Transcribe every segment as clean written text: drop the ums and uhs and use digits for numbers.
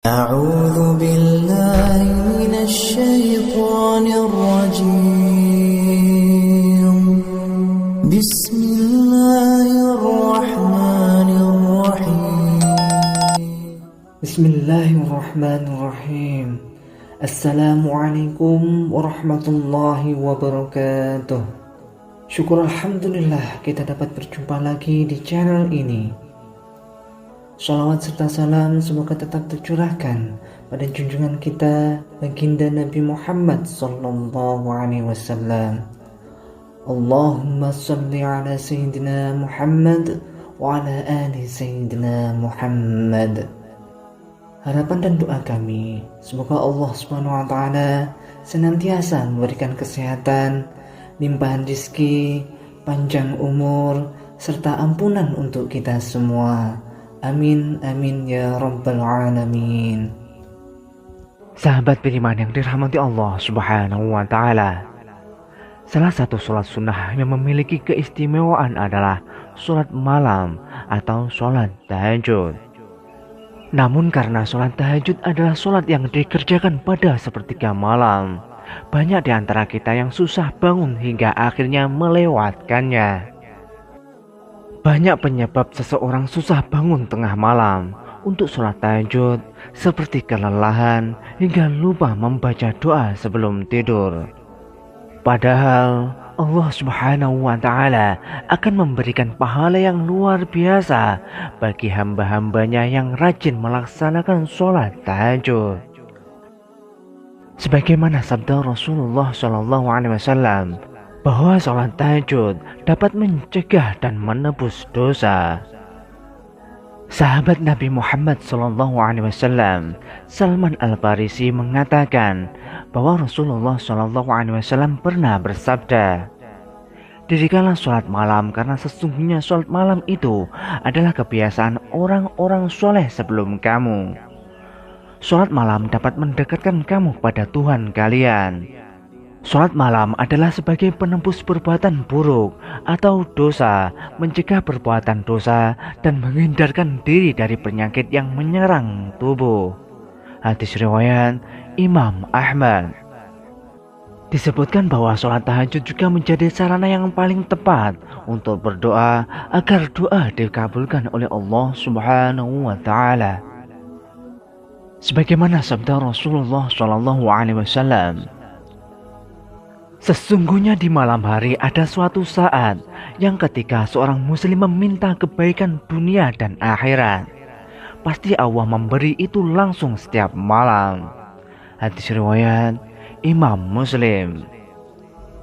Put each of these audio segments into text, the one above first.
أعوذ بالله من الشيطان الرجيم بسم الله الرحمن الرحيم بسم الله الرحمن الرحيم. Assalamualaikum warahmatullahi wabarakatuh. Syukur alhamdulillah kita dapat berjumpa lagi di channel ini. Shalawat serta salam semoga tetap tercurahkan pada junjungan kita baginda Nabi Muhammad sallallahu alaihi wasallam. Allahumma shalli ala sayyidina Muhammad wa ala ali sayyidina Muhammad. Harapan dan doa kami, semoga Allah Subhanahu wa taala senantiasa memberikan kesehatan, limpahan rezeki, panjang umur, serta ampunan untuk kita semua. Amin amin ya rabbal alamin. Sahabat beriman yang dirahmati Allah Subhanahu wa taala, salah satu sholat sunnah yang memiliki keistimewaan adalah sholat malam atau sholat tahajud. Namun karena sholat tahajud adalah sholat yang dikerjakan pada sepertiga malam, banyak di antara kita yang susah bangun hingga akhirnya melewatkannya. Banyak penyebab seseorang susah bangun tengah malam untuk sholat tahajud, seperti kelelahan hingga lupa membaca doa sebelum tidur. Padahal Allah Subhanahu wa taala akan memberikan pahala yang luar biasa bagi hamba-hambanya yang rajin melaksanakan sholat tahajud. Sebagaimana sabda Rasulullah SAW bahwa sholat tahajud dapat mencegah dan menebus dosa. Sahabat Nabi Muhammad SAW, Salman Al-Farisi, mengatakan bahwa Rasulullah SAW pernah bersabda, "Dirikanlah sholat malam karena sesungguhnya sholat malam itu adalah kebiasaan orang-orang soleh sebelum kamu. Sholat malam dapat mendekatkan kamu kepada Tuhan kalian. Sholat malam adalah sebagai penembus perbuatan buruk atau dosa, mencegah perbuatan dosa, dan menghindarkan diri dari penyakit yang menyerang tubuh." Hadis riwayat Imam Ahmad. Disebutkan bahwa sholat tahajud juga menjadi sarana yang paling tepat untuk berdoa agar doa dikabulkan oleh Allah Subhanahu wa taala. Sebagaimana sabda Rasulullah SAW, "Sesungguhnya di malam hari ada suatu saat yang ketika seorang muslim meminta kebaikan dunia dan akhirat, pasti Allah memberi itu langsung setiap malam." Hadis riwayat Imam Muslim.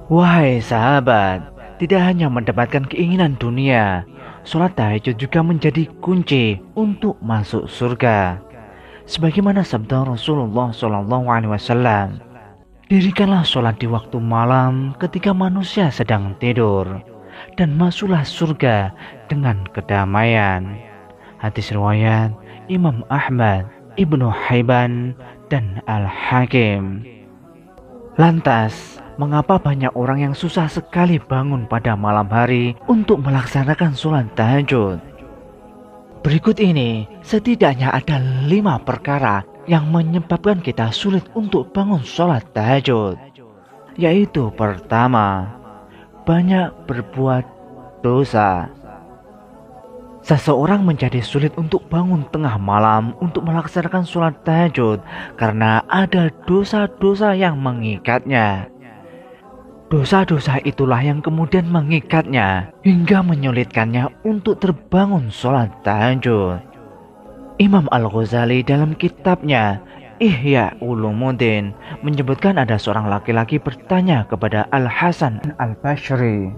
Wahai sahabat, tidak hanya mendapatkan keinginan dunia, sholat tahajud juga menjadi kunci untuk masuk surga. Sebagaimana sabda Rasulullah SAW, "Dirikanlah sholat di waktu malam ketika manusia sedang tidur, dan masuklah surga dengan kedamaian." Hadis riwayat Imam Ahmad, Ibnu Hibban, dan Al-Hakim. Lantas, mengapa banyak orang yang susah sekali bangun pada malam hari untuk melaksanakan sholat tahajud? Berikut ini setidaknya ada 5 perkara yang menyebabkan kita sulit untuk bangun sholat tahajud. Yaitu pertama, banyak berbuat dosa. Seseorang menjadi sulit untuk bangun tengah malam untuk melaksanakan sholat tahajud karena ada dosa-dosa yang mengikatnya. Dosa-dosa itulah yang kemudian mengikatnya hingga menyulitkannya untuk terbangun sholat tahajud. Imam Al-Ghazali dalam kitabnya Ihya Ulumuddin menyebutkan ada seorang laki-laki bertanya kepada Al-Hasan Al-Basri,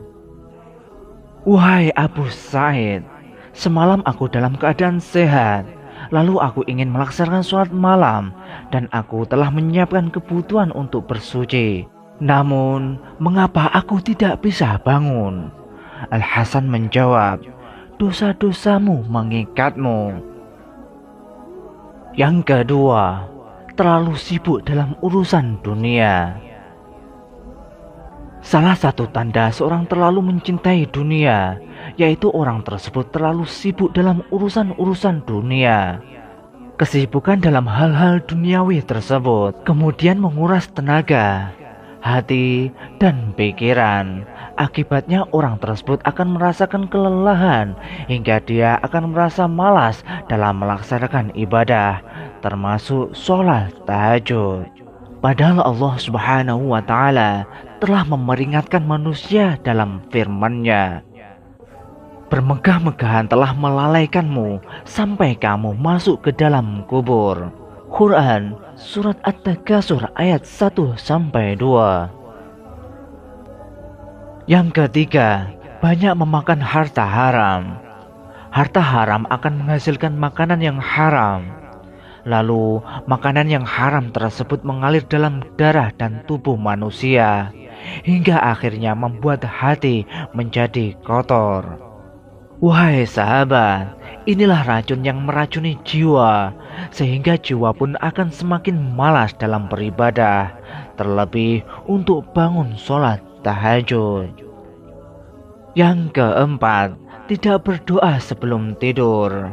"Wahai Abu Sa'id, semalam aku dalam keadaan sehat, lalu aku ingin melaksanakan sholat malam dan aku telah menyiapkan kebutuhan untuk bersuci. Namun, mengapa aku tidak bisa bangun?" Al-Hasan menjawab, "Dosa-dosamu mengikatmu." Yang kedua, terlalu sibuk dalam urusan dunia. Salah satu tanda seorang terlalu mencintai dunia, yaitu orang tersebut terlalu sibuk dalam urusan-urusan dunia. Kesibukan dalam hal-hal duniawi tersebut kemudian menguras tenaga, hati, dan pikiran. Akibatnya orang tersebut akan merasakan kelelahan hingga dia akan merasa malas dalam melaksanakan ibadah, termasuk sholat tahajud. Padahal Allah Subhanahu wa Ta'ala telah memperingatkan manusia dalam firman-Nya, bermegah-megahan telah melalaikanmu sampai kamu masuk ke dalam kubur. Quran Surat At-Takasur ayat 1-2. Yang ketiga, banyak memakan harta haram. Harta haram akan menghasilkan makanan yang haram. Lalu makanan yang haram tersebut mengalir dalam darah dan tubuh manusia, hingga akhirnya membuat hati menjadi kotor. Wahai sahabat, inilah racun yang meracuni jiwa, sehingga jiwa pun akan semakin malas dalam beribadah, terlebih untuk bangun sholat tahajud. Yang keempat, tidak berdoa sebelum tidur.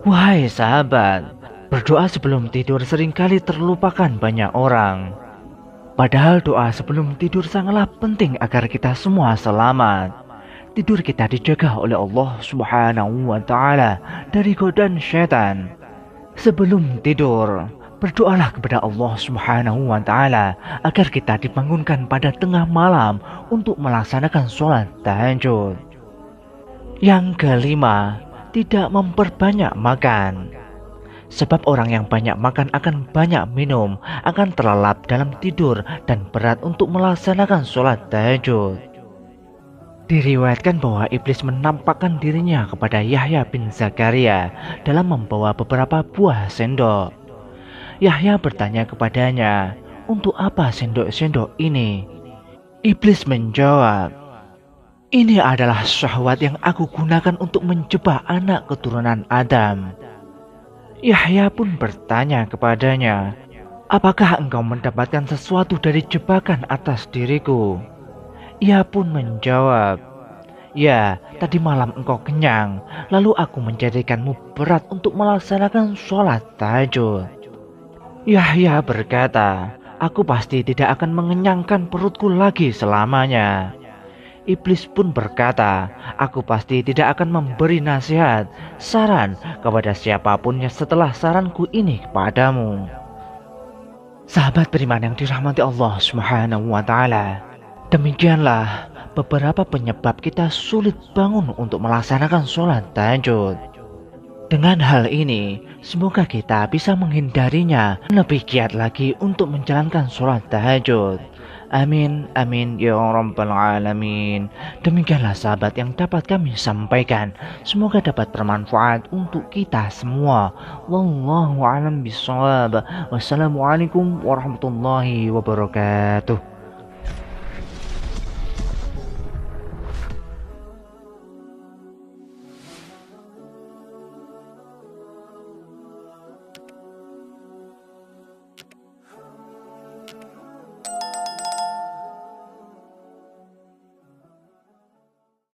Wahai sahabat, berdoa sebelum tidur seringkali terlupakan banyak orang. Padahal doa sebelum tidur sangatlah penting agar kita semua selamat. Tidur kita dijaga oleh Allah Subhanahu wa Ta'ala dari godaan syaitan. Sebelum tidur, berdoalah kepada Allah Subhanahu wa Ta'ala agar kita dibangunkan pada tengah malam untuk melaksanakan sholat tahajud. Yang kelima, tidak memperbanyak makan. Sebab orang yang banyak makan akan banyak minum, akan terlelap dalam tidur dan berat untuk melaksanakan sholat tahajud. Diriwayatkan bahwa iblis menampakkan dirinya kepada Yahya bin Zakaria dalam membawa beberapa buah sendok. Yahya bertanya kepadanya, "Untuk apa sendok-sendok ini?" Iblis menjawab, "Ini adalah syahwat yang aku gunakan untuk menjebak anak keturunan Adam." Yahya pun bertanya kepadanya, "Apakah engkau mendapatkan sesuatu dari jebakan atas diriku?" Ia pun menjawab, "Ya, tadi malam engkau kenyang, lalu aku menjadikanmu berat untuk melaksanakan sholat tahajud." Yahya berkata, "Aku pasti tidak akan mengenyangkan perutku lagi selamanya." Iblis pun berkata, "Aku pasti tidak akan memberi nasihat, saran kepada siapapun setelah saranku ini kepadamu." Sahabat beriman yang dirahmati Allah Subhanahu wa Ta'ala, demikianlah beberapa penyebab kita sulit bangun untuk melaksanakan sholat tahajud. Dengan hal ini, semoga kita bisa menghindarinya lebih giat lagi untuk menjalankan sholat tahajud. Amin, amin, ya rabbal alamin. Demikianlah sahabat yang dapat kami sampaikan. Semoga dapat bermanfaat untuk kita semua. Wallahu a'lam bishawab. Wassalamualaikum warahmatullahi wabarakatuh.